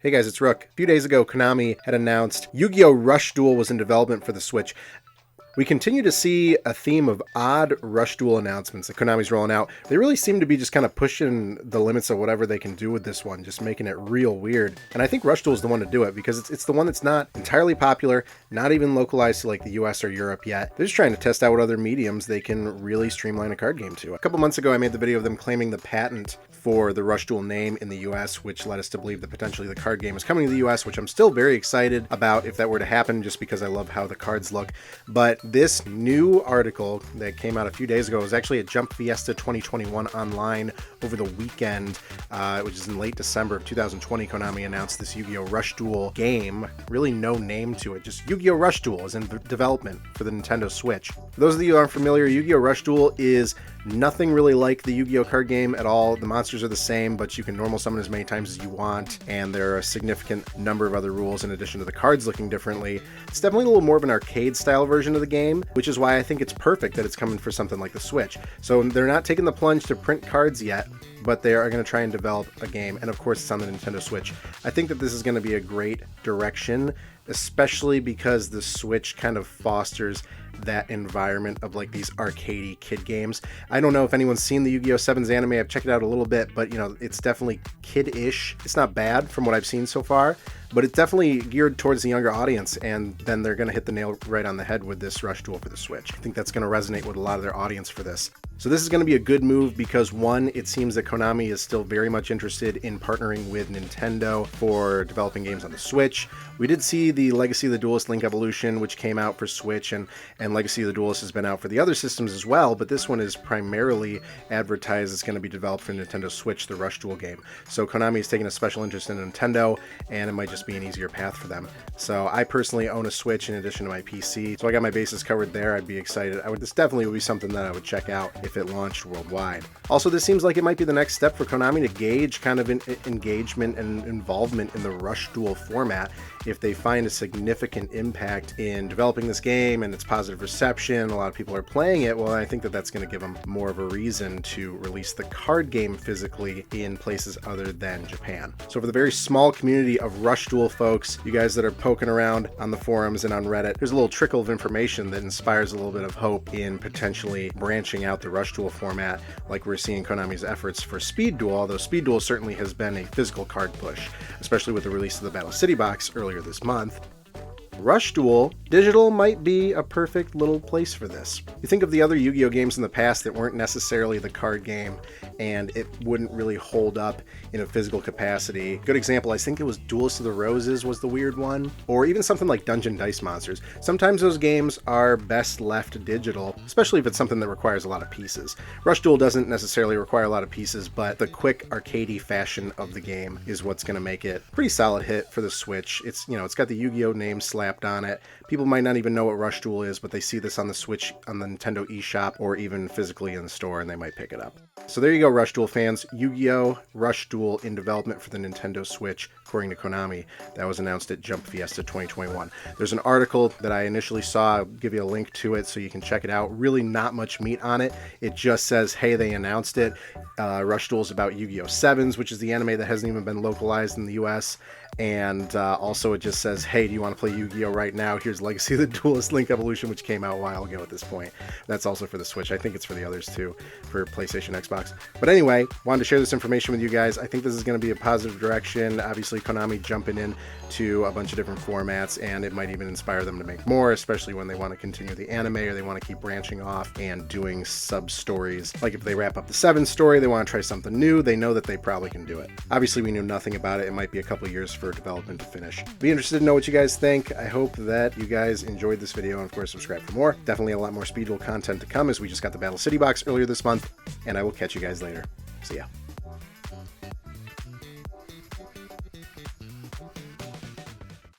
Hey guys, it's Rook. A few days ago, Konami had announced Yu-Gi-Oh! Rush Duel was in development for the Switch. We continue to see a theme of odd Rush Duel announcements that Konami's rolling out. They really seem to be just kind of pushing the limits of whatever they can do with this one, just making it real weird. And I think Rush Duel is the one to do it because it's the one that's not entirely popular, not even localized to like the US or Europe yet. They're just trying to test out what other mediums they can really streamline a card game to. A couple months ago, I made the video of them claiming the patent for the Rush Duel name in the US, which led us to believe that potentially the card game is coming to the US, which I'm still very excited about if that were to happen, just because I love how the cards look. But this new article that came out a few days ago was actually at Jump Fiesta 2021 online over the weekend, which is in late December of 2020. Konami announced this Yu-Gi-Oh! Rush Duel game. Really no name to it, just Yu-Gi-Oh! Rush Duel is in development for the Nintendo Switch. For those of you who aren't familiar, Yu-Gi-Oh! Rush Duel is nothing really like the Yu-Gi-Oh! Card game at all. The monsters are the same, but you can normal summon as many times as you want, and there are a significant number of other rules in addition to the cards looking differently. It's definitely a little more of an arcade-style version of the game, which is why I think it's perfect that it's coming for something like the Switch. So they're not taking the plunge to print cards yet, but they are going to try and develop a game, and of course it's on the Nintendo Switch. I think that this is going to be a great direction, especially because the Switch kind of fosters that environment of like these arcadey kid games. I don't know if anyone's seen the Yu-Gi-Oh! 7's anime. I've checked it out a little bit, but you know, it's definitely kid-ish. It's not bad from what I've seen so far, but it's definitely geared towards the younger audience, and then they're going to hit the nail right on the head with this Rush Duel for the Switch. I think that's going to resonate with a lot of their audience for this. So this is going to be a good move because, one, it seems that Konami is still very much interested in partnering with Nintendo for developing games on the Switch. We did see the Legacy of the Duelist Link Evolution, which came out for Switch, and Legacy of the Duelist has been out for the other systems as well, but this one is primarily advertised as going to be developed for Nintendo Switch, the Rush Duel game. So Konami is taking a special interest in Nintendo, and it might just be an easier path for them. So I personally own a Switch in addition to my PC, so I got my bases covered there. I'd be excited. This definitely would be something that I would check out if it launched worldwide. Also, this seems like it might be the next step for Konami to gauge kind of engagement and involvement in the Rush Duel format. If they find a significant impact in developing this game and its positive reception, a lot of people are playing it, well, I think that that's going to give them more of a reason to release the card game physically in places other than Japan. So for the very small community of Rush Duel folks, you guys that are poking around on the forums and on Reddit, there's a little trickle of information that inspires a little bit of hope in potentially branching out the Rush Duel format, like we're seeing Konami's efforts for Speed Duel, although Speed Duel certainly has been a physical card push, especially with the release of the Battle City box earlier this month. Rush Duel digital might be a perfect little place for this. You think of the other Yu-Gi-Oh! Games in the past that weren't necessarily the card game, and it wouldn't really hold up in a physical capacity. Good example, I think it was Duelist of the Roses was the weird one, or even something like Dungeon Dice Monsters. Sometimes those games are best left digital, especially if it's something that requires a lot of pieces. Rush Duel doesn't necessarily require a lot of pieces, but the quick arcadey fashion of the game is what's going to make it a pretty solid hit for the Switch. It's, you know, it's got the Yu-Gi-Oh! Name slapped on it. People might not even know what Rush Duel is, but they see this on the Switch, on the Nintendo eShop, or even physically in the store, and they might pick it up. So there you go, Rush Duel fans. Yu-Gi-Oh! Rush Duel in development for the Nintendo Switch, according to Konami. That was announced at Jump Fiesta 2021. There's an article that I initially saw. I'll give you a link to it so you can check it out. Really not much meat on it. It just says, hey, they announced it. Rush Duel is about Yu-Gi-Oh! 7's, which is the anime that hasn't even been localized in the US. And also it just says, hey, do you want to play Yu-Gi-Oh! Right now? Here's Legacy of the Duelist Link Evolution, which came out a while ago at this point. That's also for the Switch. I think it's for the others too, for PlayStation, Xbox. But anyway, wanted to share this information with you guys. I think this is going to be a positive direction. Obviously, Konami jumping in to a bunch of different formats, and it might even inspire them to make more, especially when they want to continue the anime or they want to keep branching off and doing sub-stories. Like if they wrap up the 7 story, they want to try something new, they know that they probably can do it. Obviously, we knew nothing about it. It might be a couple years for development to finish. Be interested to know what you guys think. I hope that you guys enjoyed this video, and of course subscribe for more. Definitely a lot more Speed Duel content to come, as we just got the Battle City box earlier this month, and I will catch you guys later. See ya.